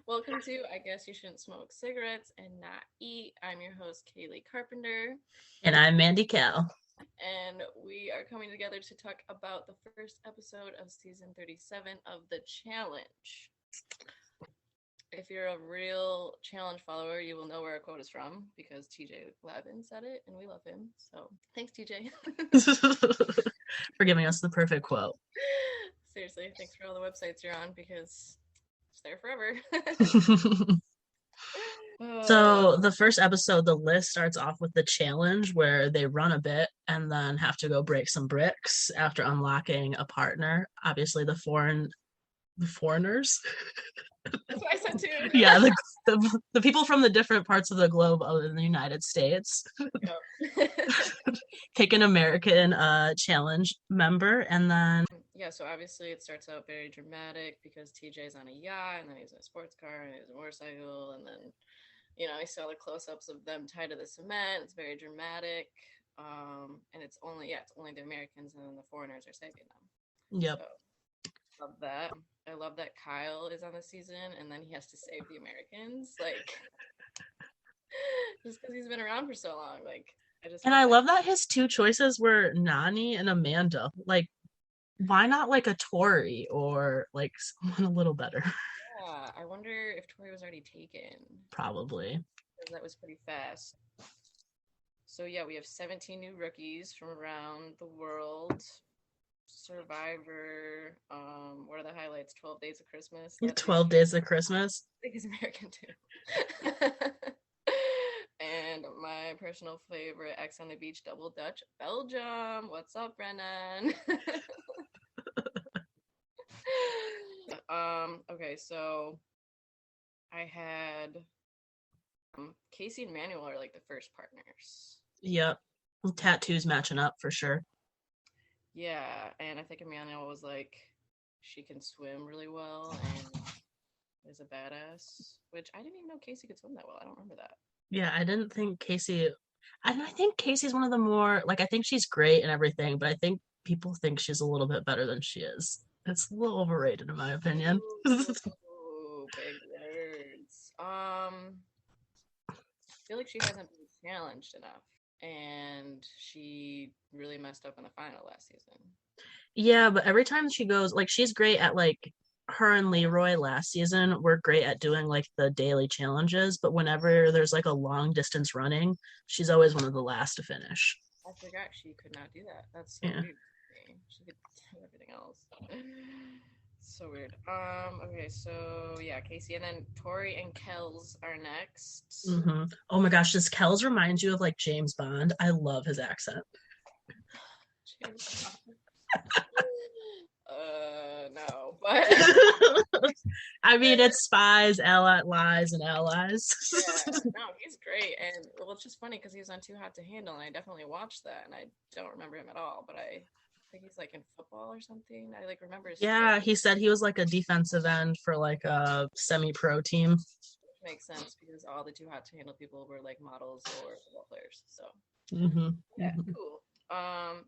Welcome to I Guess You Shouldn't Smoke Cigarettes and Not Eat. I'm your host, Kaylee Carpenter. And I'm Mandy Cal. And we are coming together to talk about the first episode of season 37 of The Challenge. If you're a real challenge follower, you will know where our quote is from because TJ Lavin said it and we love him. So thanks, TJ. For giving us the perfect quote. Seriously, thanks for all the websites you're on because it's there forever. So the first episode, the list starts off with the challenge where they run a bit and then have to go break some bricks after unlocking a partner. Obviously, the foreigners. That's what I said too. Yeah, the people from the different parts of the globe other than the United States. Yep. Pick an American challenge member, and then yeah, so obviously it starts out very dramatic because TJ's on a yacht and then he's in a sports car and he's a motorcycle and then you saw the close-ups of them tied to the cement. It's very dramatic. And it's only the Americans and then the foreigners are saving them. Yep. So, love that. I love that Kyle is on the season and then he has to save the Americans. Like just because he's been around for so long. Like I love that his two choices were Nani and Amanda. Like, why not like a Tori or like someone a little better? Yeah, I wonder if Tori was already taken. Probably. Because that was pretty fast. So yeah, we have 17 new rookies from around the world. Survivor. What are the highlights? 12 Days of Christmas. 12 Days of Christmas. I think it's American too. And my personal favorite, X on the Beach Double Dutch Belgium. What's up, Brennan? Okay, so I had Casey and Manuel are like the first partners. Yep. Tattoos matching up for sure. Yeah, and I think Manuel was like, she can swim really well and is a badass, which I didn't even know Casey could swim that well. I don't remember that. Yeah, I didn't think Casey, and I think Casey's one of the more, like, I think she's great and everything, but I think people think she's a little bit better than she is. It's a little overrated in my opinion. Ooh, big words. I feel like she hasn't been challenged enough, and she really messed up in the final last season. Yeah, but every time she goes, like, she's great at, like, her and Leroy last season were great at doing, like, the daily challenges, but whenever there's, like, a long distance running, she's always one of the last to finish. I forgot she could not do that. That's so weird. She could do everything else. So weird. Okay, so yeah, Casey and then Tori and Kells are next. Mm-hmm. Oh my gosh, does Kells remind you of like James Bond? I love his accent. James Bond. No, but I mean it's spies, allies, and allies. Yeah, no, he's great, and well, it's just funny because he was on Too Hot to Handle, and I definitely watched that, and I don't remember him at all, but I think he's like in football or something. I like remember his Yeah, he said he was like a defensive end for like a semi-pro team. Which makes sense because all the Too Hot to Handle people were like models or football players. So yeah, cool.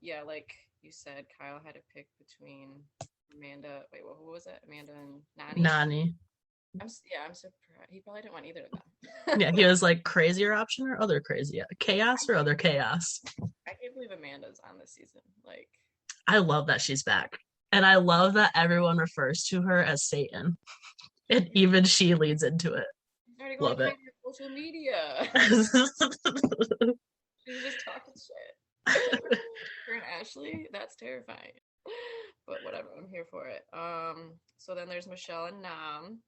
Yeah, like you said, Kyle had to pick between Amanda. Wait, what was it? Amanda and Nani. I'm surprised. He probably didn't want either of them. Yeah, he was like crazier option or other crazy chaos or other chaos. I can't believe Amanda's on this season. Like, I love that she's back. And I love that everyone refers to her as Satan. And even she leads into it. Love it. Social media. She's just talking shit. Her and Ashley, that's terrifying. But whatever, I'm here for it. So then there's Michelle and Nam.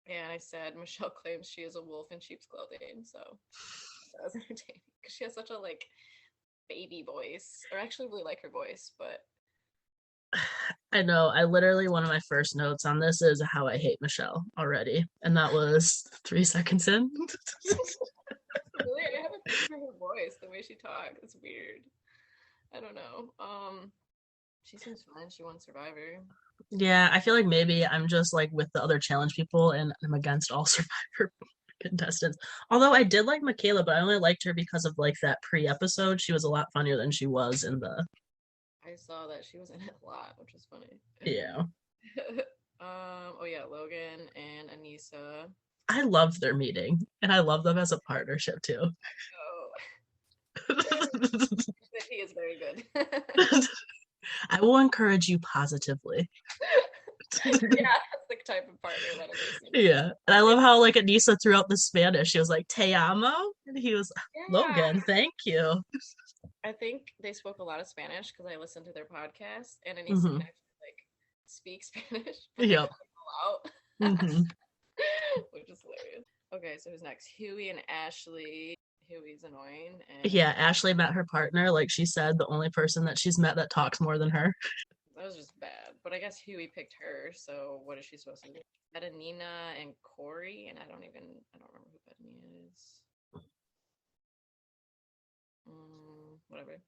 And I said Michelle claims she is a wolf in sheep's clothing. So that was entertaining. Because she has such a like baby voice. Or I actually really like her voice, but I know. I literally, one of my first notes on this is how I hate Michelle already. And that was 3 seconds in. Really? I haven't heard her voice, the way she talks. It's weird. I don't know. She seems fine. She won Survivor. Yeah, I feel like maybe I'm just like with the other challenge people and I'm against all Survivor contestants. Although I did like Michaela, but I only liked her because of like that pre-episode. She was a lot funnier than she was in the I saw that she was in it a lot, which was funny. Yeah. Oh yeah, Logan and Anissa. I loved their meeting, and I love them as a partnership too. Oh, he is very good. I will encourage you positively. Yeah, that's the type of partner that is. Yeah. And I love how like Anissa threw out the Spanish. She was like, Te amo. And he was Yeah. Logan, thank you. I think they spoke a lot of Spanish because I listened to their podcast, and Anissa Mm-hmm. can actually like speak Spanish, but they cut Yep. it all out, Mm-hmm. which is hilarious. Okay, so who's next? Huey and Ashley. Huey's annoying, and Yeah, Ashley met her partner, like she said, the only person that she's met that talks more than her. that was just bad. But I guess Huey picked her, so what is she supposed to do? Nina and Corey, and I don't remember who Nina is. Whatever.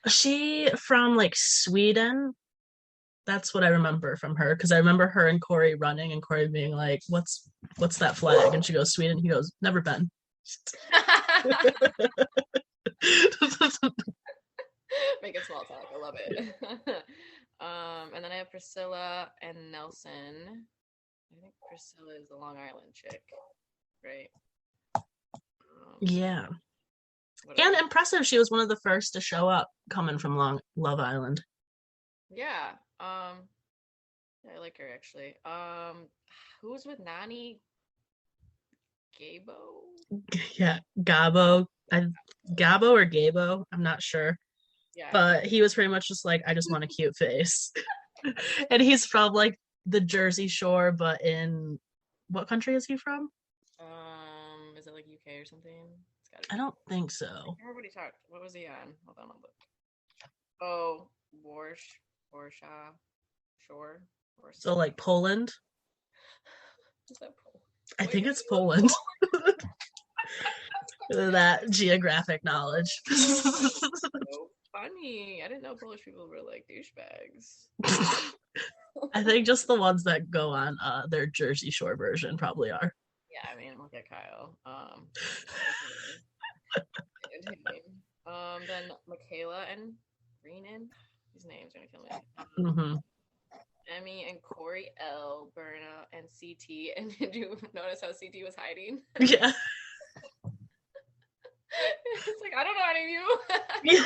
She from like Sweden. That's what I remember from her because I remember her and Corey running and Corey being like, "What's that flag?" And she goes, "Sweden." He goes, "Never been." Making small talk. I love it. And then I have Priscilla and Nelson. I think Priscilla is the Long Island chick, right? Yeah. Whatever. And impressive, she was one of the first to show up coming from Love Island. Yeah. I like her actually. Who's with Nani? Gabo? Yeah, Gabo. Gabo or Gabo, I'm not sure. Yeah. But he was pretty much just like, I just want a cute face. And he's from like the Jersey Shore, but in what country is he from? Is it like UK or something? It's gotta be. I don't think so. Everybody talked. What was he on? Hold on, I'll look. Oh, Warshaw Shore. So like Poland? Is that Poland? I think it's Poland. That geographic knowledge. So funny. I didn't know Polish people were like douchebags. I think just the ones that go on their Jersey Shore version probably are. Yeah, I mean, look at Kyle. Then Michaela and Reenan. These names are gonna kill me. Emmy and Corey L, Berna and CT. And did you notice how CT was hiding? Yeah. It's like, I don't know any of you.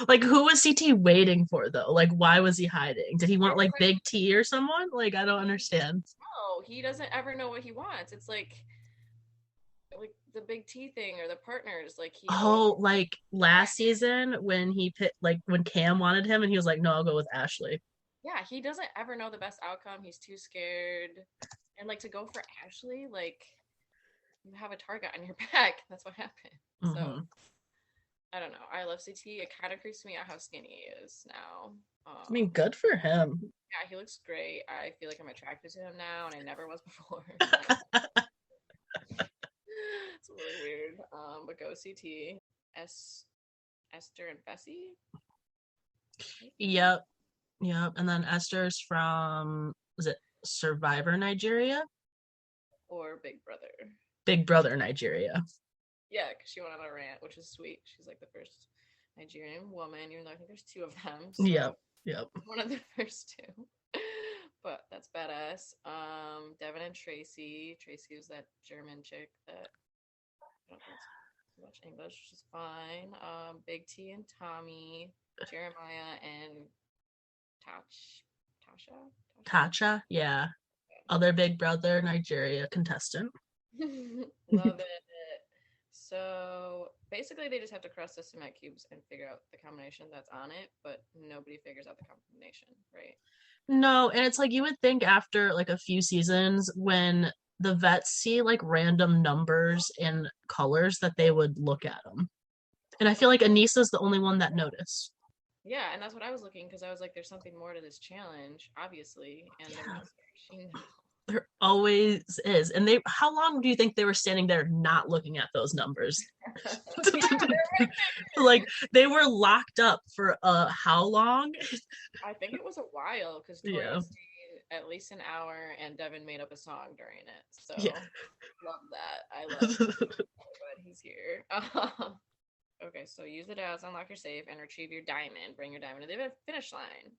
Like, who was CT waiting for though? Like, why was he hiding? Did he want like Big T or someone? Like, I don't understand. No, he doesn't ever know what he wants. It's like the Big T thing or the partners. Like like last season when he picked, like when Cam wanted him and he was like, no, I'll go with Ashley. Yeah, he doesn't ever know the best outcome. He's too scared. And like to go for Ashley, like you have a target on your back. That's what happened. So I don't know. I love CT. It kind of creeps me out how skinny he is now. I mean, good for him. Yeah, he looks great. I feel like I'm attracted to him now, and I never was before. It's really weird. But go CT. Esther and Bessie. Yep. And then Esther's from, is it Survivor Nigeria? Or Big Brother. Big Brother Nigeria. Yeah, because she went on a rant, which is sweet. She's like the first Nigerian woman, even though I think there's two of them. So Yep. One of the first two. But that's badass. Devin and Tracy. Tracy was that German chick that I don't think too much English, which is fine. Big T and Tommy. Jeremiah and Tasha, yeah. Other Big Brother Nigeria contestant. Love it. So basically they just have to cross the cement cubes and figure out the combination that's on it, but nobody figures out the combination, right? No, and it's like you would think after like a few seasons when the vets see like random numbers and colors that they would look at them. And I feel like Anissa's the only one that noticed. Yeah, and that's what I was looking because I was like, there's something more to this challenge, obviously. And there always is. And how long do you think they were standing there not looking at those numbers? Like they were locked up for how long? I think it was a while because Tori stayed at least an hour and Devin made up a song during it. So love that. I love it. But he's here. Okay, so use the dials, unlock your safe, and retrieve your diamond. Bring your diamond to the finish line.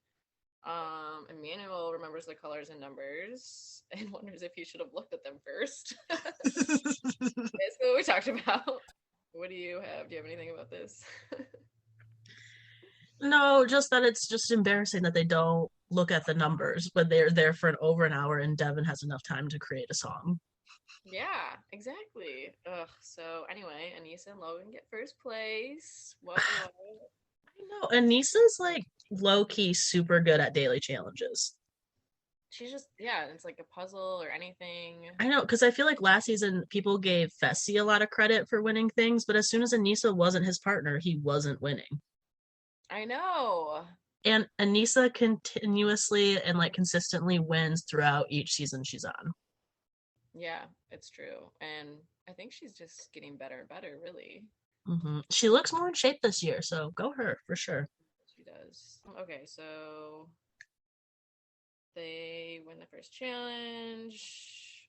Emmanuel remembers the colors and numbers and wonders if he should have looked at them first. Basically what we talked about. What do you have? Do you have anything about this? No, just that it's just embarrassing that they don't look at the numbers when they're there for over an hour and Devin has enough time to create a song. Yeah, exactly. Ugh. So anyway, Anissa and Logan get first place. What? I know. Anissa's like low key super good at daily challenges. She's just, yeah, it's like a puzzle or anything. I know, because I feel like last season people gave Fessy a lot of credit for winning things, but as soon as Anissa wasn't his partner, he wasn't winning. I know. And Anissa continuously and like consistently wins throughout each season she's on. Yeah, it's true. And I think she's just getting better and better, really. Mm-hmm. She looks more in shape this year, so go her for sure. She does. Okay, so they win the first challenge.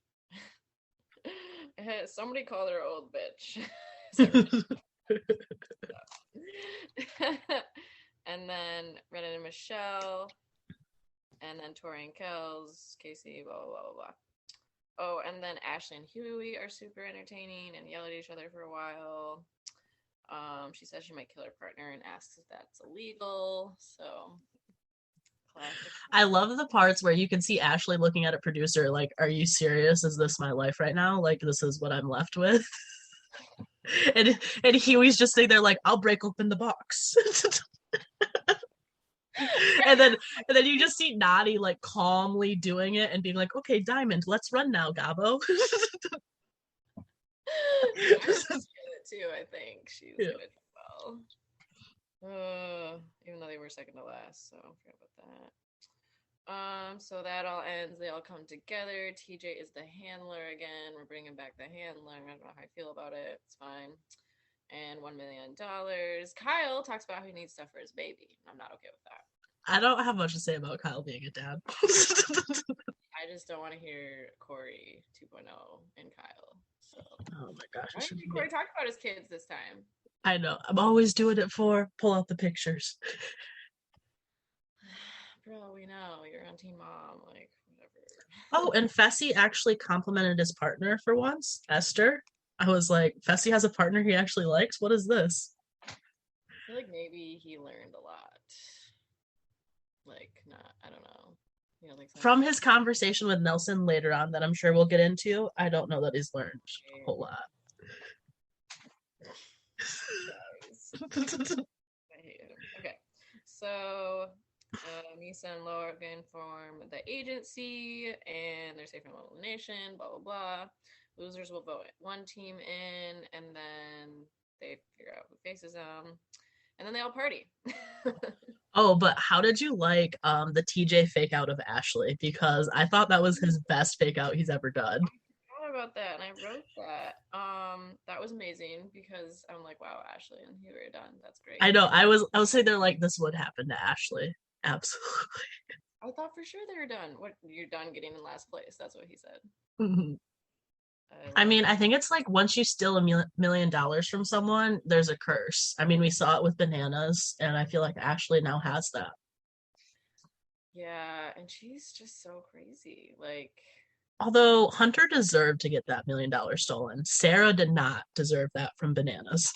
Somebody called her old bitch. And then Renan and Michelle, and then Tori and Kells, Casey, blah, blah, blah, blah, blah. Oh, and then Ashley and Huey are super entertaining and yell at each other for a while. She says she might kill her partner and asks if that's illegal. So, classic. I love the parts where you can see Ashley looking at a producer like, are you serious? Is this my life right now? Like, this is what I'm left with? and Huey's just sitting there like, I'll break open the box. and then you just see Nadi like calmly doing it and being like, okay, Diamond, let's run now, Gabo. Too, I think she's gonna do well. Even though they were second to last, so I forgot about that. So that all ends. They all come together. TJ is the handler again. We're bringing back the handler. I don't know how I feel about it. It's fine. And $1 million. Kyle talks about how he needs stuff for his baby. I'm not okay with that. I don't have much to say about Kyle being a dad. I just don't want to hear Corey 2.0 and Kyle. So. Oh my gosh. Why didn't Corey talk about his kids this time? I know. I'm always doing it for pull out the pictures. Bro, we know. You're on Teen Mom. Like, whatever. Oh, and Fessy actually complimented his partner for once, Esther. I was like, Fessy has a partner he actually likes? What is this? I feel like maybe he learned a lot. Like, I don't know. You know, like from his conversation with Nelson later on that I'm sure we'll get into, I don't know that he's learned a whole lot. I hate him. Okay, so Anissa and Logan form the agency, and they're safe from elimination, blah, blah, blah. Losers will vote one team in, and then they figure out who faces them, and then they all party. Oh, but how did you like the TJ fake out of Ashley? Because I thought that was his best fake out he's ever done. I thought about that, and I wrote that. That was amazing because I'm like, wow, Ashley and Huey are done. That's great. I know. I was sitting there like, this would happen to Ashley. Absolutely. I thought for sure they were done. What, you're done getting in last place? That's what he said. Mm-hmm. I mean, I think it's like once you steal $1 million from someone, there's a curse. I mean, we saw it with Bananas, and I feel like Ashley now has that. Yeah, and she's just so crazy. Like, although Hunter deserved to get that $1 million stolen, Sarah did not deserve that from Bananas.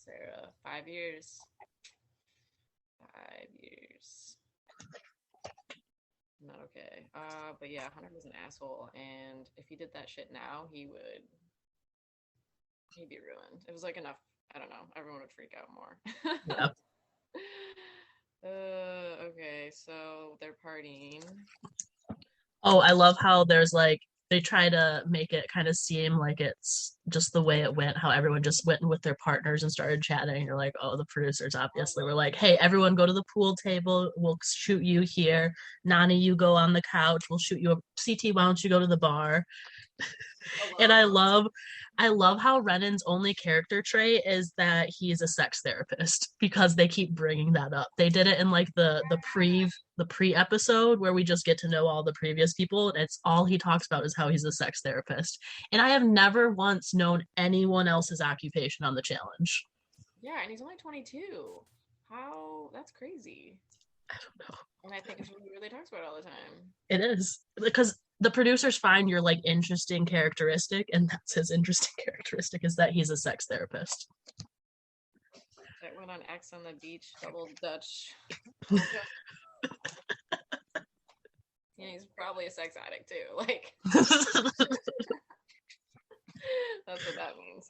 Sarah, 5 years. 5 years. Not okay. But yeah, Hunter was an asshole, and if he did that shit now, he'd be ruined. It was like enough. I don't know. Everyone would freak out more. Yep. Okay, so they're partying. Oh, I love how there's like they try to make it kind of seem like it's just the way it went, how everyone just went with their partners and started chatting. You're like, oh, the producers obviously were like, hey, everyone go to the pool table. We'll shoot you here. Nani, you go on the couch. We'll shoot you. CT, why don't you go to the bar? And I love how Renan's only character trait is that he's a sex therapist because they keep bringing that up. They did it in like the pre episode where we just get to know all the previous people. And it's all he talks about is how he's a sex therapist. And I have never once known anyone else's occupation on the challenge. Yeah, and he's only 22. How? That's crazy. I don't know. And I think it's what he really talks about all the time. It is. Because the producers find your like interesting characteristic, and that's his interesting characteristic is that he's a sex therapist. That went on X on the beach, double Dutch. Yeah, he's probably a sex addict too. Like that's what that means.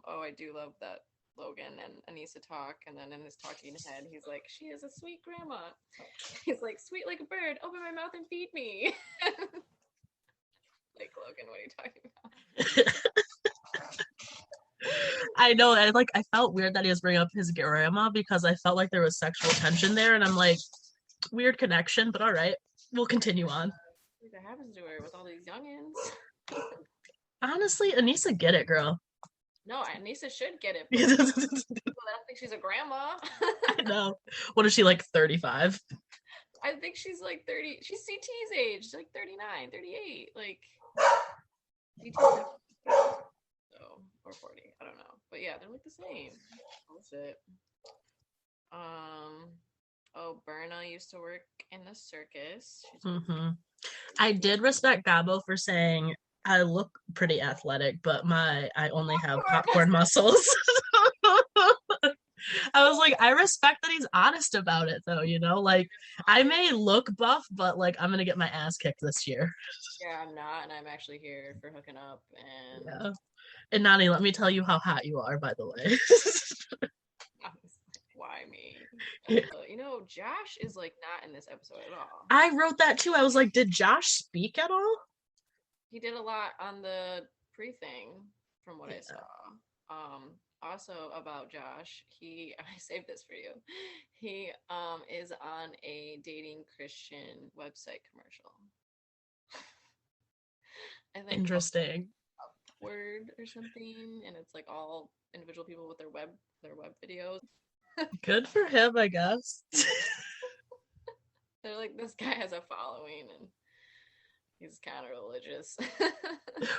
Oh, I do love that Logan and Anissa talk, and then in his talking head, he's like, "She is a sweet grandma." He's like, "Sweet like a bird. Open my mouth and feed me." Like, Logan, what are you talking about? I know. I felt weird that he was bringing up his grandma because I felt like there was sexual tension there, and I'm like, weird connection, but all right, we'll continue on. What happens to her with all these youngins? Honestly, Anissa, get it, girl. No, Anissa should get it. But I don't think she's a grandma. I know. What is she, like 35? I think she's like 30. She's CT's age. She's like 39, 38. Like, so, or 40. I don't know. But yeah, they're like the same. That's it. Oh, Berna used to work in the circus. Mm-hmm. I did respect Gabo for saying, I look pretty athletic, but I only have popcorn muscles. I was like, I respect that he's honest about it, though, you know? Like, I may look buff, but, like, I'm going to get my ass kicked this year. Yeah, I'm not, and I'm actually here for hooking up. And yeah. And Nani, let me tell you how hot you are, by the way. Why me? Yeah. You know, Josh is, like, not in this episode at all. I wrote that, too. I was like, did Josh speak at all? He did a lot on the pre-thing, from what I saw. Also about Josh, I saved this for you. He is on a dating Christian website commercial. I think interesting. Word or something, and it's like all individual people with their web videos. Good for him, I guess. They're like, this guy has a following and he's kind of religious.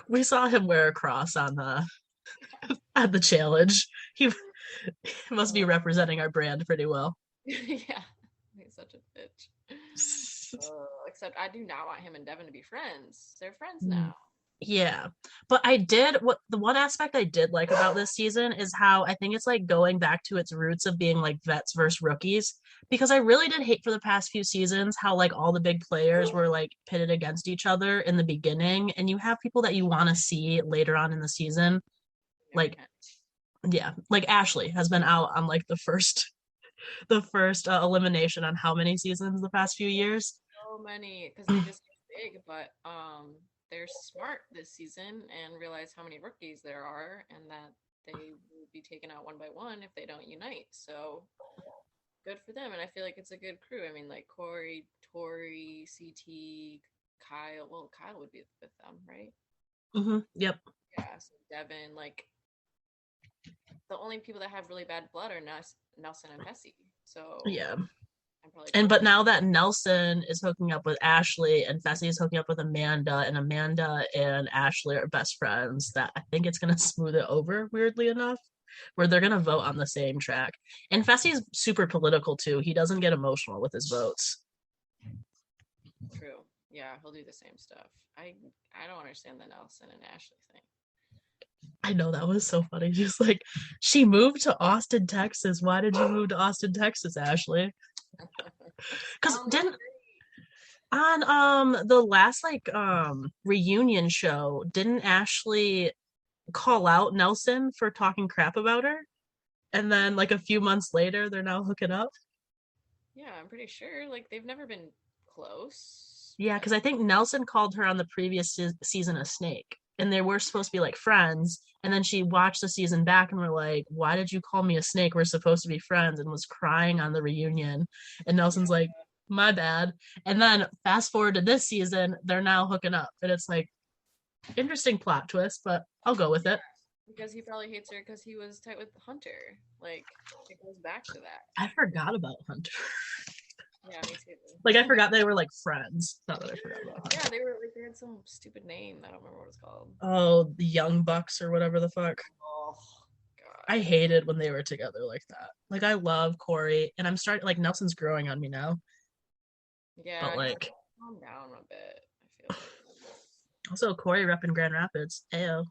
We saw him wear a cross on the challenge. He must be representing our brand pretty well. Yeah, he's such a bitch. Except I do not want him and Devin to be friends. They're friends now. Yeah, but the one aspect I did like about this season is how I think it's like going back to its roots of being like vets versus rookies, because I really did hate for the past few seasons how like all the big players were like pitted against each other in the beginning, and you have people that you want to see later on in the season, like like Ashley has been out on like the first elimination on how many seasons the past few years? So many, because they just get big, but they're smart this season and realize how many rookies there are and that they will be taken out one by one if they don't unite. So good for them. And I feel like it's a good crew. I mean, like Corey, Tori, CT, Kyle. Well, Kyle would be with them, right? Mm-hmm. Yep. Yeah. So Devin, like the only people that have really bad blood are Nelson and Fessy. So yeah. But now that Nelson is hooking up with Ashley and Fessy is hooking up with Amanda, and Amanda and Ashley are best friends, that I think it's going to smooth it over, weirdly enough, where they're going to vote on the same track. And Fessy's super political, too. He doesn't get emotional with his votes. True. Yeah, he'll do the same stuff. I don't understand the Nelson and Ashley thing. I know, that was so funny. She's like, she moved to Austin, Texas. Why did you move to Austin, Texas, Ashley? Because on the last like reunion show, didn't Ashley call out Nelson for talking crap about her? And then like a few months later, they're now hooking up. Yeah, I'm pretty sure. Like they've never been close. Yeah, because I think Nelson called her on the previous season a snake, and they were supposed to be like friends. And then she watched the season back and were like, why did you call me a snake? We're supposed to be friends, and was crying on the reunion. And Nelson's like, my bad. And then fast forward to this season, they're now hooking up. And it's like, interesting plot twist, but I'll go with it. Because he probably hates her because he was tight with Hunter. Like, it goes back to that. I forgot about Hunter. Yeah, me too. Like, I forgot they were like friends. Not that I forgot about Hunter. Yeah, they were like, they had some stupid name. I don't remember what it's called. Oh, the Young Bucks or whatever the fuck. Oh, God. I hated when they were together like that. Like I love Corey, and I'm starting like Nelson's growing on me now. Yeah, But he's like calmed down a bit, I feel like. also Corey repping Grand Rapids. Ayo.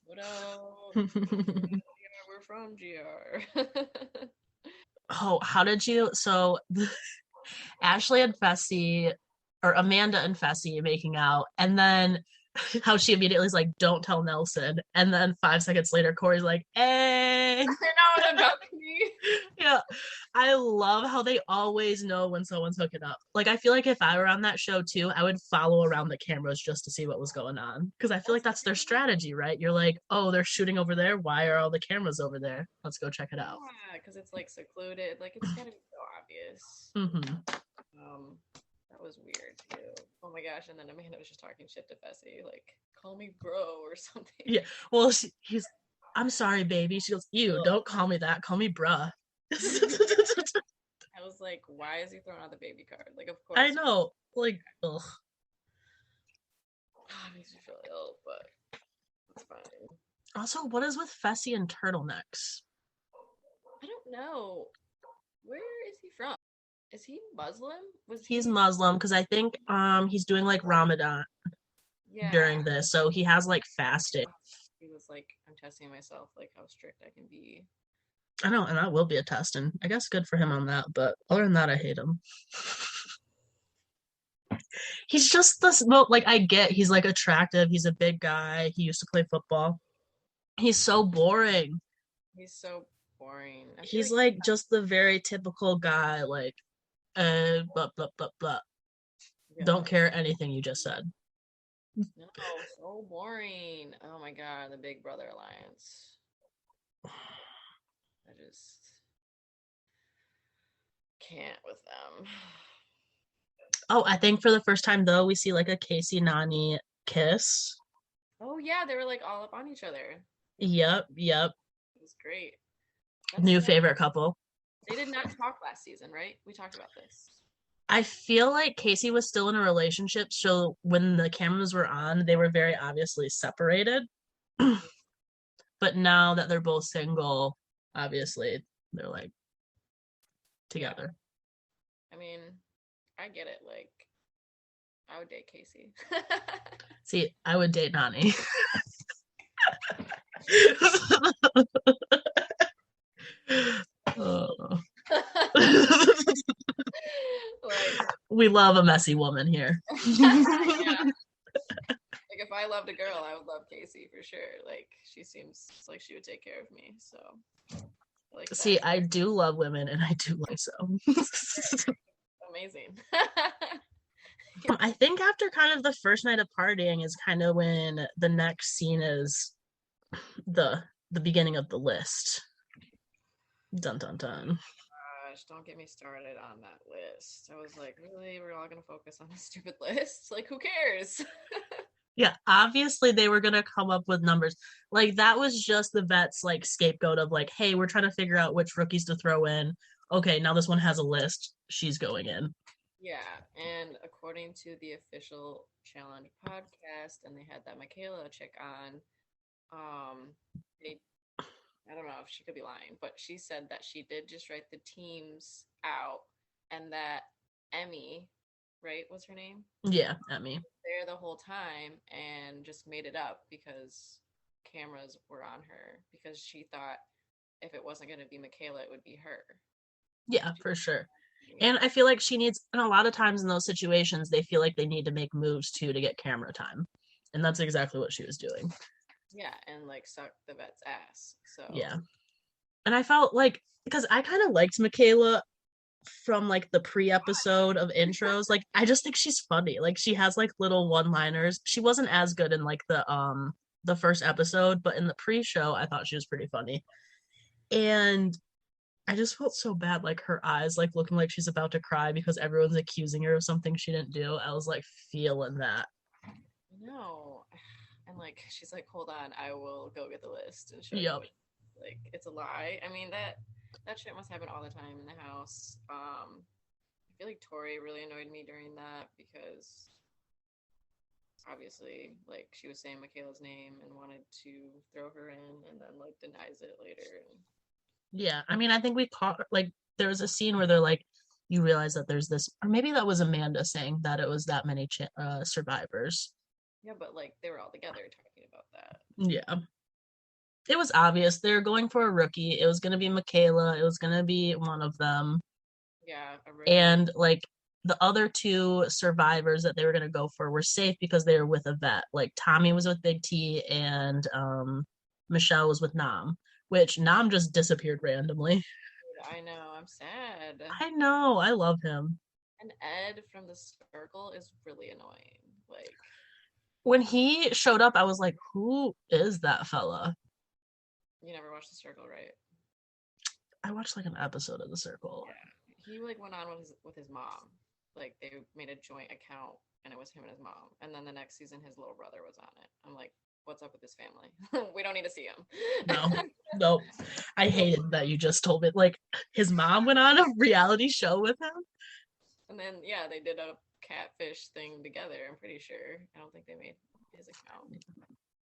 What up? Yeah, we're from GR. Oh, how did you? So Ashley and Fessy, or Amanda and Fessy making out, and then how she immediately is like, "Don't tell Nelson," and then 5 seconds later, Corey's like, "Hey." They're not on a balcony. Yeah, I love how they always know when someone's hooking up. Like, I feel like if I were on that show too, I would follow around the cameras just to see what was going on. Because I feel like that's their strategy, right? You're like, oh, they're shooting over there. Why are all the cameras over there? Let's go check it out. Yeah, because it's like secluded. Like it's gotta be so obvious. Mm-hmm. That was weird too. Oh my gosh! And then Amanda was just talking shit to Fessy, like "call me bro" or something. Yeah. Well, I'm sorry, baby. She goes, "You don't call me that. Call me bruh." I was like, why is he throwing out the baby card? Like, of course. I know. Like, ugh. It makes me feel ill, but it's fine. Also, what is with Fessy and turtlenecks? I don't know. Where is he from? Is he Muslim? He's Muslim because I think he's doing like Ramadan during this, so he has like fasting. He was like, I'm testing myself, like how strict I can be. I know, and that will be a test, and I guess good for him on that. But other than that, I hate him. He's just this like I get he's like attractive. He's a big guy. He used to play football. He's so boring. He's so boring. He's like just the very typical guy, like blah blah blah blah. Yeah. Don't care anything you just said. No, so boring. Oh my god, the Big Brother Alliance. I just can't with them. Oh, I think for the first time though, we see like a Casey Nany kiss. Oh yeah, they were like all up on each other. Yep. It was great. That's new favorite couple. They did not talk last season, right? We talked about this. I feel like Casey was still in a relationship, so when the cameras were on, they were very obviously separated. But now that they're both single, obviously they're like together. I mean, I get it. Like, I would date Casey. See, I would date Nany. Like, we love a messy woman here. Yeah. Like if I loved a girl, I would love Casey for sure. Like she seems like she would take care of me. So like that. See, I do love women and I do like so. Amazing. I think after kind of the first night of partying is kind of when the next scene is the beginning of the list. Dun dun dun. Gosh, don't get me started on that list. I was like, really? We're all gonna focus on a stupid list? Like, who cares? Yeah, obviously they were gonna come up with numbers. Like that was just the vet's like scapegoat of like, hey, we're trying to figure out which rookies to throw in. Okay, now this one has a list. She's going in. Yeah, and according to the official challenge podcast, and they had that Michaela chick on, I don't know if she could be lying, but she said that she did just write the teams out and that Emmy, right, what's her name? Yeah, Emmy. There the whole time and just made it up because cameras were on her because she thought if it wasn't going to be Michaela, it would be her. Yeah, for sure. And I feel like she needs, and a lot of times in those situations, they feel like they need to make moves too to get camera time. And that's exactly what she was doing. Yeah, and like suck the vet's ass. So yeah. And I felt like, because I kind of liked Michaela from like the pre-episode of intros. Like I just think she's funny. Like she has like little one-liners. She wasn't as good in like the first episode, but in the pre-show, I thought she was pretty funny. And I just felt so bad, like her eyes like looking like she's about to cry because everyone's accusing her of something she didn't do. I was like feeling that. No. And like she's like, hold on, I will go get the list and show you. Like it's a lie. I mean that shit must happen all the time in the house. I feel like Tori really annoyed me during that because obviously, like, she was saying Michaela's name and wanted to throw her in, and then like denies it later. Yeah, I mean, I think we caught like there was a scene where they're like, you realize that there's this, or maybe that was Amanda saying that it was that many survivors. Yeah, but like they were all together talking about that. Yeah, it was obvious they were going for a rookie. It was gonna be Michaela. It was gonna be one of them, Yeah, a rookie. and like the other two survivors that they were gonna go for were safe because they were with a vet. Like Tommy was with Big T, and Michelle was with Nam, which Nam just disappeared randomly. Dude, I know, I'm sad. I know, I love him. And Ed from the circle is really annoying. Like, When he showed up, I was like, who is that fella? you never watched the circle, right? I watched like an episode of The Circle. Yeah. He like went on with his mom. Like they made a joint account and it was him and his mom. And then the next season his little brother was on it. I'm like, what's up with this family? We don't need to see him. No, no. I hated that you just told me. Like, his mom went on a reality show with him. And then yeah, they did a catfish thing together, I'm pretty sure. I don't think they made his account.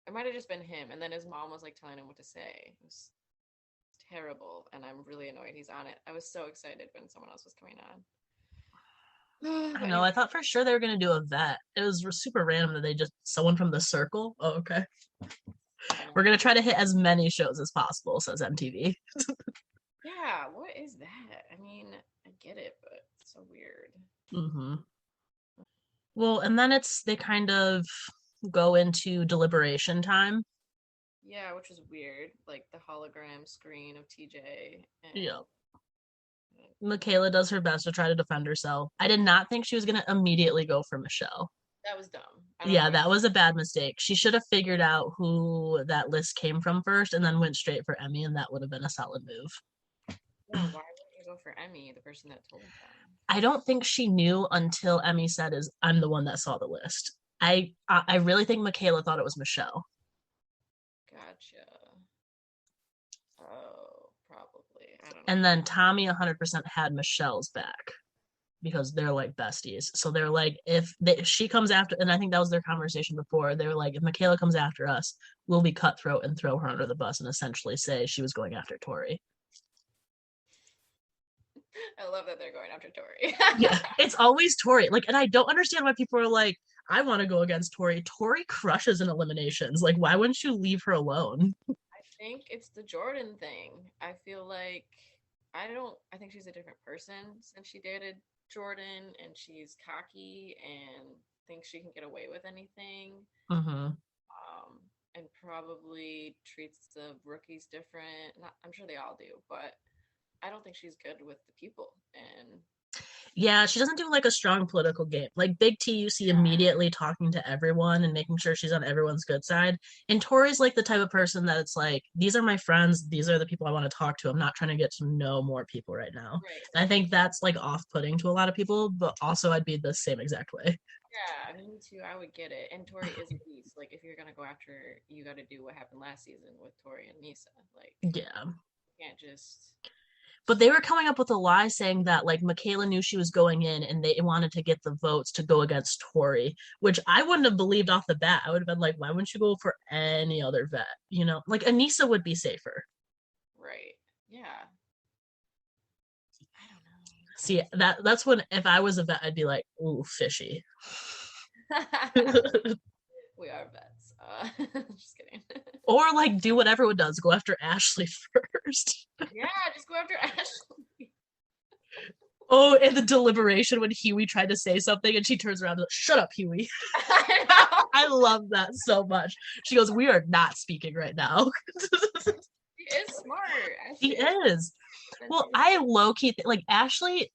It might have just been him. And then his mom was like telling him what to say. It was terrible. And I'm really annoyed he's on it. I was so excited when someone else was coming on. I know. I thought for sure they were gonna do a vet. It was super random that they just someone from The Circle. Oh, okay. We're gonna try to hit as many shows as possible, says MTV. Yeah, what is that? I mean, I get it, but it's so weird. Mm-hmm. Well, and then they kind of go into deliberation time. Yeah, which was weird. Like the hologram screen of TJ. Yeah. Michaela does her best to try to defend herself. I did not think she was going to immediately go for Michelle. That was dumb. Yeah, that was a bad mistake. She should have figured out who that list came from first and then went straight for Emmy, and that would have been a solid move. Yeah, why wouldn't you go for Emmy, the person that told them? I don't think she knew until Emmy said, I'm the one that saw the list. I really think Michaela thought it was Michelle. Gotcha. Oh, probably. I don't know. And then Tommy 100% had Michelle's back because they're like besties. So they're like, if she comes after, and I think that was their conversation before, they were like, if Michaela comes after us, we'll be cutthroat and throw her under the bus and essentially say she was going after Tori. I love that they're going after Tori. Yeah, it's always Tori. Like, and I don't understand why people are like, I want to go against Tori. Tori crushes in eliminations. Like, why wouldn't you leave her alone? I think it's the Jordan thing. I feel like I think she's a different person since she dated Jordan, and she's cocky and thinks she can get away with anything. Mm-hmm. And probably treats the rookies different. I'm sure they all do, but I don't think she's good with the people. And yeah, she doesn't do like a strong political game. Like Big T, you see immediately talking to everyone and making sure she's on everyone's good side. And Tori's like the type of person that it's like, these are my friends. These are the people I want to talk to. I'm not trying to get to know more people right now. Right. And I think that's like off-putting to a lot of people, but also I'd be the same exact way. Yeah, me too. I would get it. And Tori is a beast. Like, if you're going to go after her, you got to do what happened last season with Tori and Anissa. Like, yeah. You can't just... But they were coming up with a lie saying that like Michaela knew she was going in and they wanted to get the votes to go against Tori, which I wouldn't have believed off the bat. I would have been like, why wouldn't you go for any other vet? You know, like Anissa would be safer. Right. Yeah. I don't know. See, that's when if I was a vet, I'd be like, ooh, fishy. We are vets. Just kidding. Or like do what everyone does, go after Ashley first. Yeah, just go after Ashley. Oh, and the deliberation when Huey tried to say something and she turns around and like, shut up, Huey. I love that so much. She goes, we are not speaking right now. She is smart. She is. Well, I low-key like Ashley,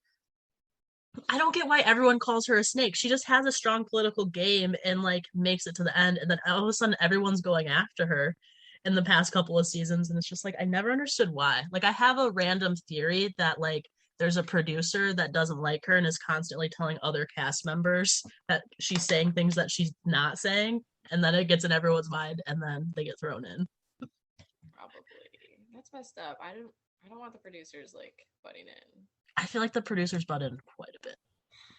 I don't get why everyone calls her a snake. She just has a strong political game and like makes it to the end, and then all of a sudden everyone's going after her in the past couple of seasons, and it's just like I never understood why. Like I have a random theory that like there's a producer that doesn't like her and is constantly telling other cast members that she's saying things that she's not saying, and then it gets in everyone's mind and then they get thrown in. Probably. That's messed up. I don't want the producers like butting in. I feel like the producers butt in quite a bit.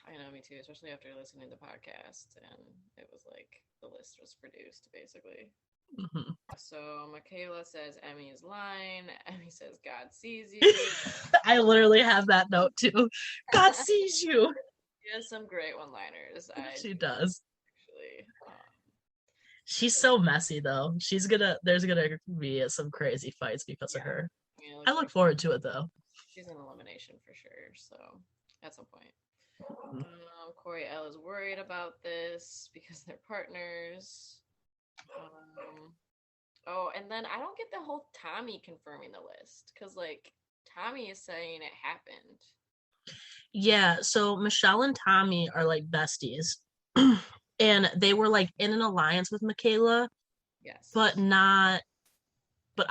I know, me too, especially after listening to the podcast and it was like the list was produced basically. Mm-hmm. So Michaela says Emmy is lying. Emmy says God sees you. I literally have that note too. God sees you. She has some great one-liners. She does. Actually, she's so messy though. There's gonna be some crazy fights because of her. Yeah, I look forward to it though. She's an elimination for sure. So at some point. Corey L is worried about this because they're partners. Oh, and then I don't get the whole Tommy confirming the list because, like, Tommy is saying it happened. Yeah, so Michelle and Tommy are like besties. And they were like in an alliance with Michaela. Yes. But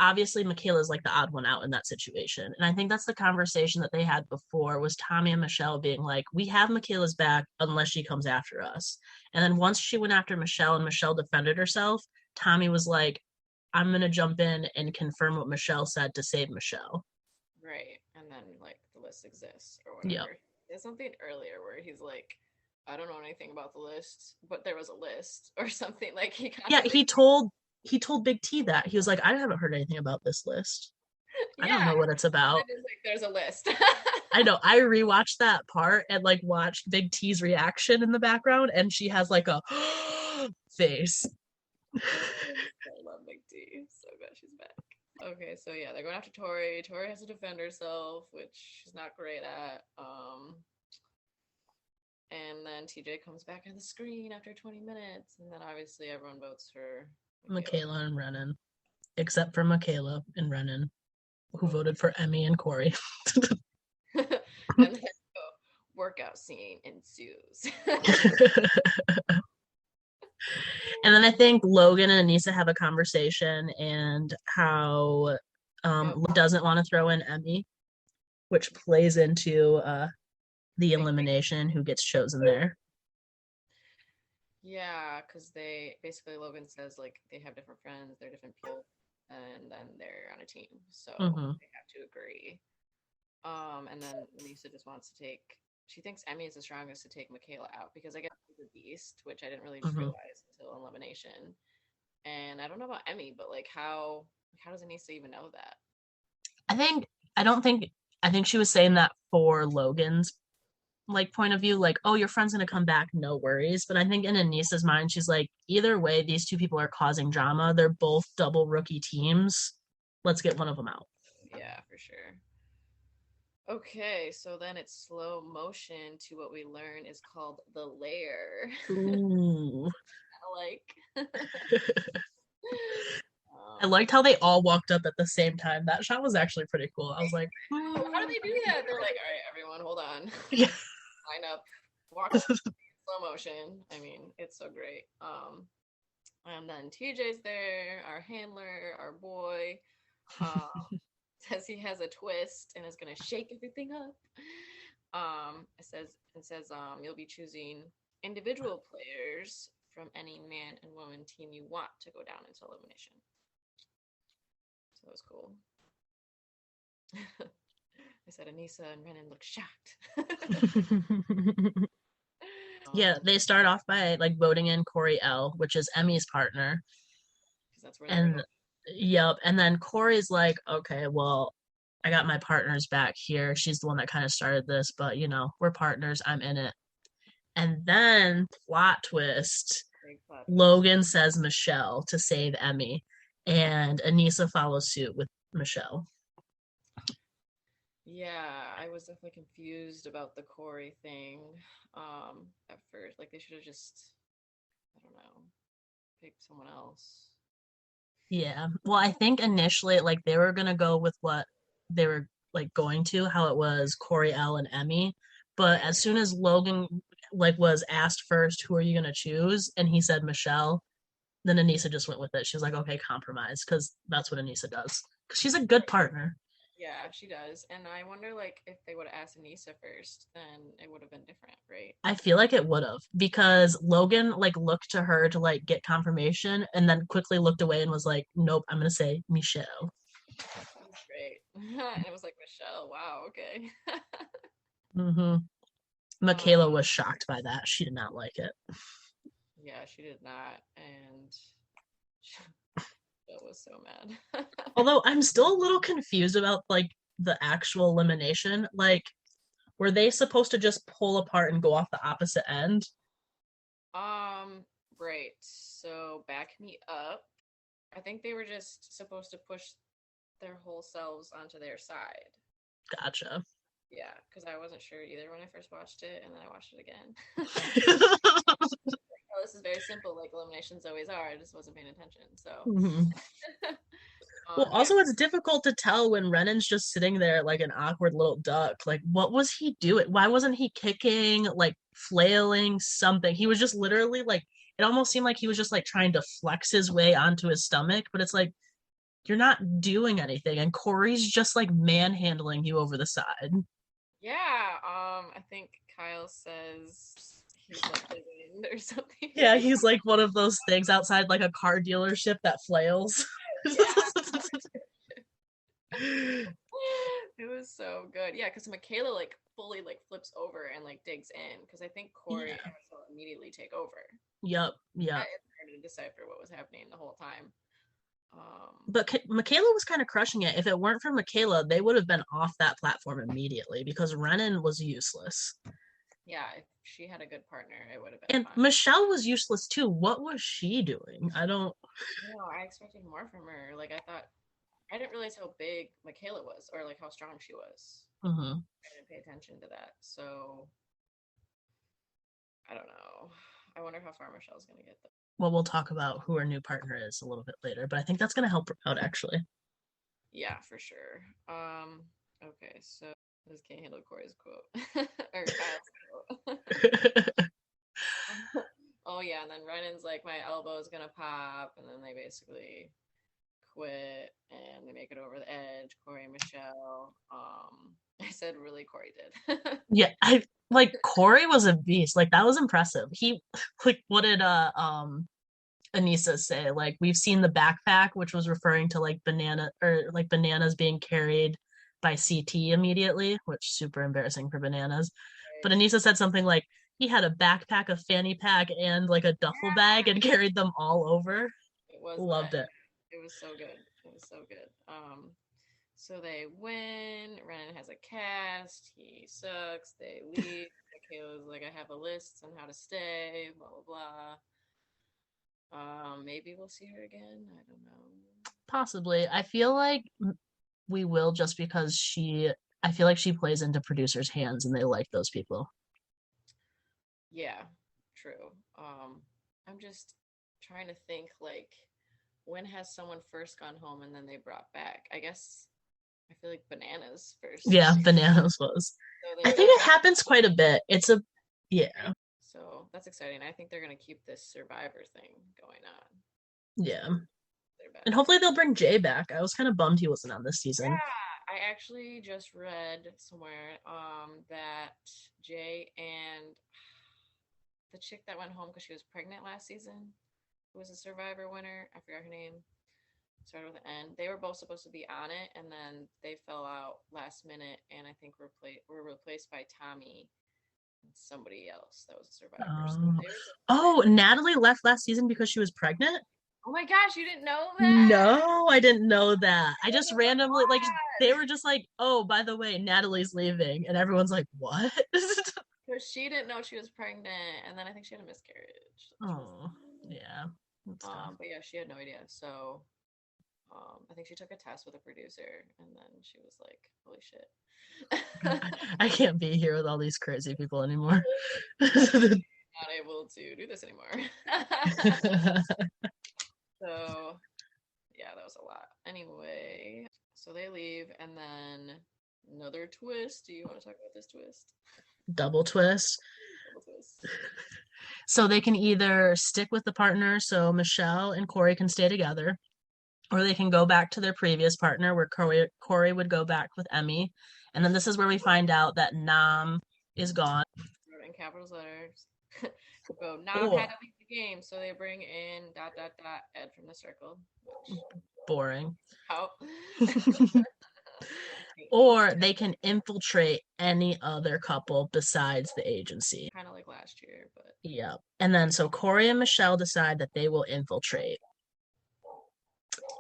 obviously Michaela's like the odd one out in that situation. And I think that's the conversation that they had before was Tommy and Michelle being like, we have Michaela's back unless she comes after us. And then once she went after Michelle and Michelle defended herself, Tommy was like, I'm going to jump in and confirm what Michelle said to save Michelle. Right. And then like the list exists or whatever. Yep. There's something earlier where he's like, I don't know anything about the list, but there was a list or something. Like he told Big T that. He was like, I haven't heard anything about this list. I don't know what it's about. It's like, there's a list. I know. I rewatched that part and like watched Big T's reaction in the background, and she has like a face. I love Big T. So glad she's back. Okay, so yeah, they're going after Tori. Tori has to defend herself, which she's not great at. And then TJ comes back on the screen after 20 minutes, and then obviously everyone votes for Michaela and Renan, except for Michaela and Renan, who voted for Emmy and Corey. And then the workout scene ensues. And then I think Logan and Anissa have a conversation and how doesn't want to throw in Emmy, which plays into the elimination, who gets chosen there. Yeah, because they basically, Logan says like they have different friends, they're different people, and then they're on a team, so they have to agree. And then Lisa just wants to take. She thinks Emmy is the strongest to take Michaela out because I guess she's a beast, which I didn't really realize until elimination. And I don't know about Emmy, but like how does Anissa even know that? I think she was saying that for Logan's like point of view, like, oh, your friend's gonna come back, no worries. But I think in Anissa's mind, she's like, either way, these two people are causing drama. They're both double rookie teams. Let's get one of them out. Yeah, for sure. Okay, so then it's slow motion to what we learn is called the Lair. Ooh. I I liked how they all walked up at the same time. That shot was actually pretty cool. I was like, how do they do that? They're like, all right, everyone, hold on. Yeah. Line up, walk up, slow motion. I mean, it's so great. And then TJ's there, our handler, our boy. Says he has a twist and is gonna shake everything up. It says you'll be choosing individual players from any man and woman team you want to go down into elimination. So that was cool. I said Anissa and Renan look shocked. Yeah, they start off by like voting in Corey L, which is Emmy's partner. That's where and then Corey's like, okay, well, I got my partners back here. She's the one that kind of started this, but you know, we're partners. I'm in it. And then plot twist, Logan says Michelle to save Emmy, and Anissa follows suit with Michelle. Yeah, I was definitely confused about the Corey thing at first. Like they should have just, I don't know, picked someone else. Yeah. Well, I think initially like they were gonna go with what they were like going to, how it was Corey L and Emmy. But as soon as Logan like was asked first, who are you gonna choose? And he said Michelle, then Anissa just went with it. She was like, okay, compromise, because that's what Anissa does. Because she's a good partner. Yeah, she does. And I wonder like if they would have asked Anissa first, then it would have been different, right? I feel like it would have, because Logan like looked to her to like get confirmation and then quickly looked away and was like, nope, I'm gonna say Michelle. Great. And it was like Michelle, wow, okay. Michaela was shocked by that. She did not like it. Yeah, she did not, and I was so mad. Although I'm still a little confused about like the actual elimination. Like, were they supposed to just pull apart and go off the opposite end? Right. So back me up. I think they were just supposed to push their whole selves onto their side. Gotcha. Yeah, because I wasn't sure either when I first watched it, and then I watched it again. Oh, this is very simple, like eliminations always are. I just wasn't paying attention. So, Mhm. Well, yeah, also it's difficult to tell when Renan's just sitting there like an awkward little duck. Like, what was he doing? Why wasn't he kicking, like flailing, something? He was just literally like, it almost seemed like he was just like trying to flex his way onto his stomach, but it's like, you're not doing anything. And Corey's just like manhandling you over the side. yeah. I think Kyle says he's like the wind or something. Yeah, he's like one of those things outside like a car dealership that flails. It was so good. Yeah, because Michaela like fully like flips over and like digs in because I think Corey and Marcel immediately take over. Yep. It's hard to decipher what was happening the whole time. But Michaela was kind of crushing it. If it weren't for Michaela, they would have been off that platform immediately because Renan was useless. Yeah, if she had a good partner, it would have been And fun. Michelle was useless too. What was she doing? I don't. No, I expected more from her. Like I didn't realize how big Michaela was or like how strong she was. Mm-hmm. I didn't pay attention to that. So I don't know. I wonder how far Michelle's gonna get though. Well, we'll talk about who our new partner is a little bit later, but I think that's going to help her out actually. Yeah, for sure. Okay, so this can't handle Corey's quote or Kyle's quote. Oh yeah, and then Renan's like, my elbow's gonna pop, and then they basically quit and they make it over the edge. Corey and Michelle. I said really Corey did. Yeah, I like Corey was a beast. Like that was impressive. He like what did Anissa say? Like we've seen the backpack, which was referring to like banana or like bananas being carried by CT immediately, which super embarrassing for bananas. But Anissa said something like he had a backpack, a fanny pack, and like a duffel bag and carried them all over. It was Loved it. It was so good. It was so good. So they win. Renan has a cast. He sucks. They leave. Michaela's like, I have a list on how to stay. Blah blah blah. Maybe we'll see her again. I don't know. Possibly. I feel like we will just because I feel like she plays into producers' hands and they like those people. Yeah, true. I'm just trying to think like when has someone first gone home and then they brought back? I guess I feel like bananas first. Yeah, bananas was. So I think it happens quite a bit. It's a yeah. So that's exciting. I think they're gonna keep this Survivor thing going on. Yeah. And hopefully they'll bring Jay back. I was kind of bummed he wasn't on this season. Yeah, I actually just read somewhere that Jay and the chick that went home because she was pregnant last season, who was a Survivor winner, I forgot her name, started with an N. They were both supposed to be on it, and then they fell out last minute, and I think were replaced by Tommy and somebody else that was a Survivor. Oh, Natalie left last season because she was pregnant? Oh my gosh, you didn't know that? No, I didn't know that. I just randomly like they were just like, oh, by the way, Natalie's leaving, and everyone's like, what? Because she didn't know she was pregnant, and then I think she had a miscarriage. Oh, yeah. But yeah, she had no idea. So, I think she took a test with a producer, and then she was like, "Holy shit, I can't be here with all these crazy people anymore." Not able to do this anymore." So, yeah, that was a lot. Anyway, so they leave, and then another twist. Do you want to talk about this twist? Double twist. So they can either stick with the partner, so Michelle and Corey can stay together, or they can go back to their previous partner, where Corey would go back with Emmy. And then this is where we find out that Nam is gone. In capital letters. So Nam had to leave the game, so they bring in ... Ed from the circle. Boring. How? or they can infiltrate any other couple besides the agency. Kind of like last year, but Yeah. And then so Corey and Michelle decide that they will infiltrate.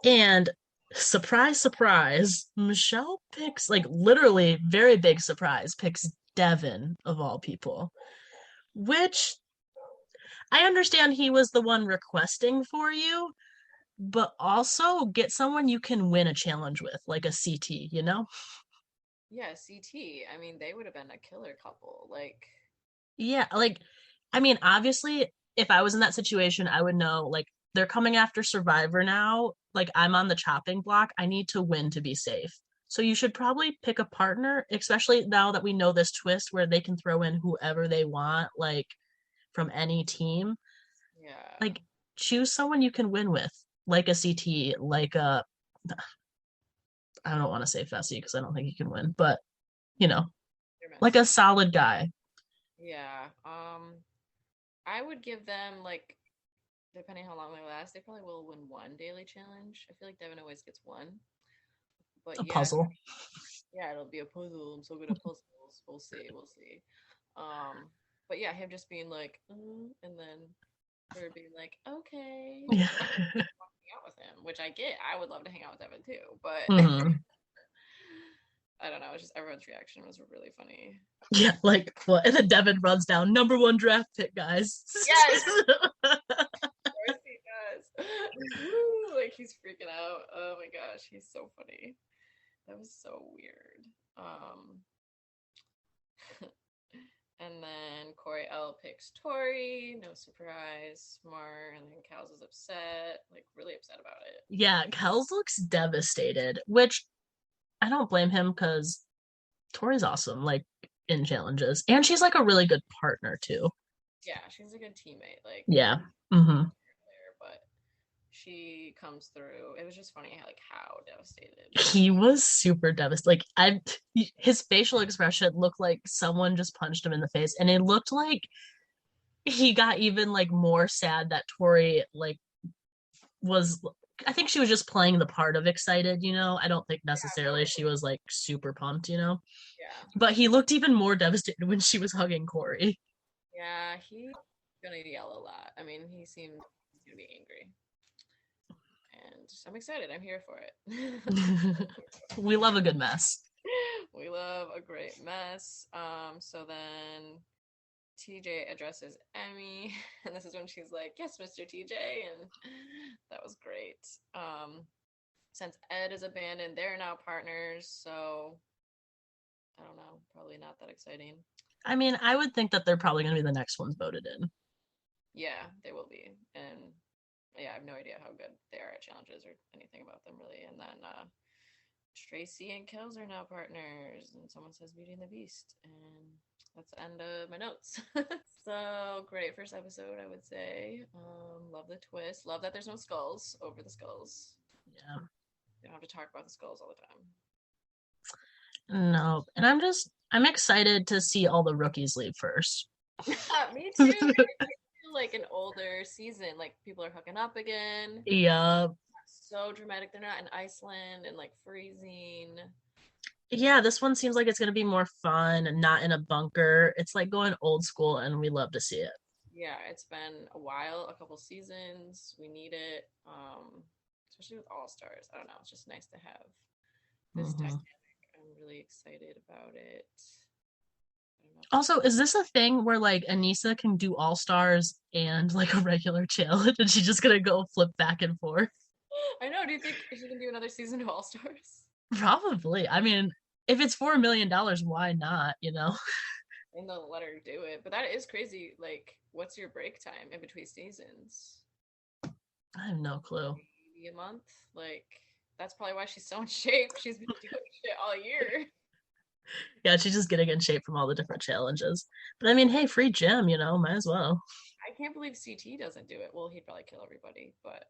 And surprise, surprise, Michelle picks, like literally very big surprise, picks Devin of all people, which I understand he was the one requesting for you, but also get someone you can win a challenge with, like a CT, you know? yeah, CT. I mean, they would have been a killer couple. Like, Yeah, like, I mean, obviously, if I was in that situation, I would know, like, they're coming after Survivor now. Like, I'm on the chopping block. I need to win to be safe. So you should probably pick a partner, especially now that we know this twist where they can throw in whoever they want, like, from any team. yeah, Like, choose someone you can win with, like a CT, like a, I don't want to say Fessy because I don't think he can win, but, you know, they're like messy. a solid guy. Yeah. I would give them like, depending how long they last, they probably will win one daily challenge. I feel like Devin always gets one. But A yeah, puzzle. yeah, it'll be a puzzle. I'm so good at puzzles. We'll see. We'll see. Um, but yeah, him just being like, and then her being like, okay, Yeah. and hang out with him, which I get. I would love to hang out with Devin too, but Mhm. I don't know. It's just everyone's reaction was really funny. Yeah, like what? And then Devin runs down number one draft pick, guys. Yes, of course he does. Woo, like he's freaking out. Oh my gosh, he's so funny. That was so weird. Um, and then Corey L picks Tori. No surprise. Smart. And then Kels is upset, like really upset about it. Yeah, Kells looks devastated, which I don't blame him because Tori's awesome, like in challenges. And she's like a really good partner too. Yeah, she's a good teammate. Like, Yeah. Mm-hmm. there, but she comes through. It was just funny how devastated. He was super devastated. Like his facial expression looked like someone just punched him in the face, and it looked like he got even like more sad that Tori like was. I think she was just playing the part of excited, you know. I don't think Yeah, necessarily she totally. was like super pumped, you know. Yeah, But he looked even more devastated when she was hugging Corey. yeah. He's gonna yell a lot. I mean, he's gonna be angry, and I'm excited. I'm here for it. We love a good mess. We love a great mess. So then TJ addresses Emmy, and this is when she's like, "Yes, Mr. TJ," and that was great. Since Ed is abandoned, they're now partners, so I don't know, probably not that exciting. I mean, I would think that they're probably going to be the next ones voted in. Yeah, they will be, and yeah, I have no idea how good they are at challenges or anything about them really. And then Tracy and Kells are now partners, and someone says Beauty and the Beast, and that's the end of my notes. So great first episode, I would say. Love the twist. Love that there's no skulls over the skulls. Yeah. You don't have to talk about the skulls all the time. No. And I'm excited to see all the rookies leave first. Me too. It feel like an older season. Like people are hooking up again. Yeah. So dramatic. They're not in Iceland and like freezing. Yeah, this one seems like it's going to be more fun and not in a bunker. It's like going old school and we love to see it. Yeah, it's been a while, a couple seasons. We need it. Especially with All Stars. I don't know. It's just nice to have this Mm-hmm. dynamic. I'm really excited about it. I don't know. Also, is this a thing where like Anissa can do All Stars and like a regular challenge and she's just going to go flip back and forth? I know. Do you think she can do another season of All Stars? Probably. I mean, if it's $4 million, why not, you know? And they'll let her do it. But that is crazy. Like, what's your break time in between seasons? I have no clue. Maybe a month? Like, that's probably why she's so in shape. She's been doing shit all year. Yeah, she's just getting in shape from all the different challenges. But I mean, hey, free gym, you know, might as well. I can't believe CT doesn't do it. Well, he'd probably kill everybody, but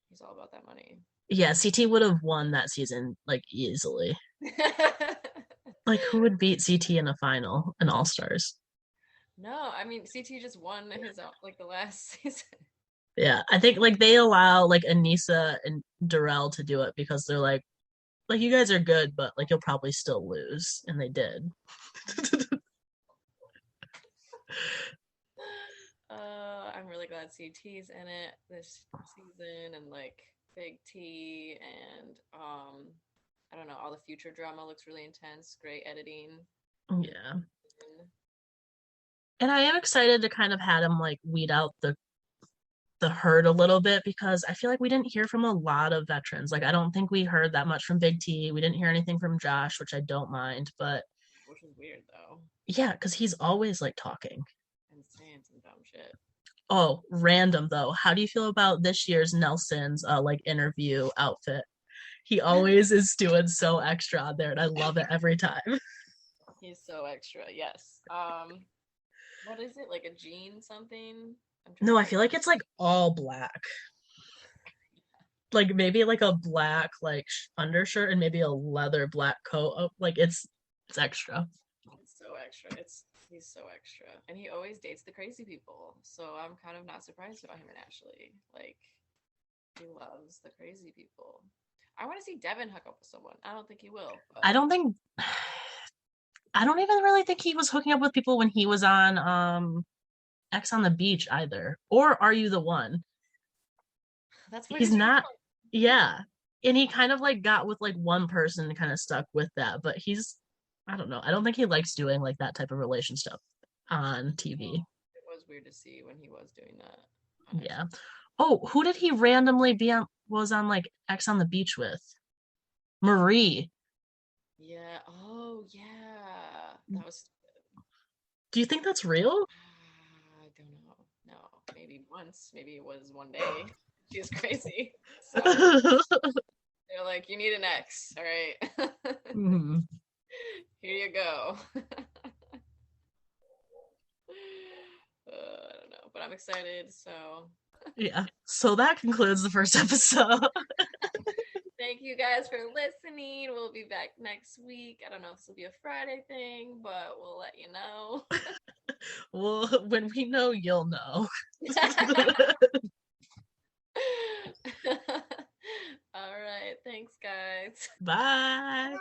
he's all about that money. Yeah, CT would have won that season like easily. Like who would beat CT in a final in All Stars? No, I mean CT just won his like the last season. Yeah, I think like they allow like Anissa and Darrell to do it because they're like like, you guys are good, but like you'll probably still lose, and they did. I'm really glad CT's in it this season, and like Big T, and I don't know, all the future drama looks really intense. Great editing. Yeah. And I am excited to kind of have him like weed out the herd a little bit, because I feel like we didn't hear from a lot of veterans. Like, I don't think we heard that much from Big T. We didn't hear anything from Josh, which I don't mind, but Which is weird though. yeah, because he's always like talking. And saying some dumb shit. Oh, random though. How do you feel about this year's Nelson's like interview outfit? He always is doing so extra on there, and I love it every time. He's so extra, yes. What is it? Like a jean something? No, I feel like it's like all black. Like maybe like a black like undershirt and maybe a leather black coat. Oh, like it's extra. It's so extra. He's so extra. And he always dates the crazy people. So I'm kind of not surprised about him and Ashley. Like, he loves the crazy people. I want to see Devin hook up with someone. I don't think he will. But I don't even really think he was hooking up with people when he was on X on the Beach either. Or Are You the One? that's what He's he's not. from. Yeah. And he kind of like got with like one person and kind of stuck with that, but I don't know. I don't think he likes doing like that type of relation stuff on TV. It was weird to see when he was doing that. Yeah. Oh, who did he randomly was on like X on the Beach with? Marie. Yeah. Oh, yeah. That was stupid. Do you think that's real? I don't know. No. Maybe once. Maybe it was one day. She was crazy. So they're like, you need an X. All right. Mhm. Here you go. I don't know, but I'm excited. So Yeah. So that concludes the first episode. thank you guys for listening. We'll be back next week. I don't know if this will be a Friday thing, but we'll let you know. Well, when we know, you'll know. All right. Thanks, guys. Bye.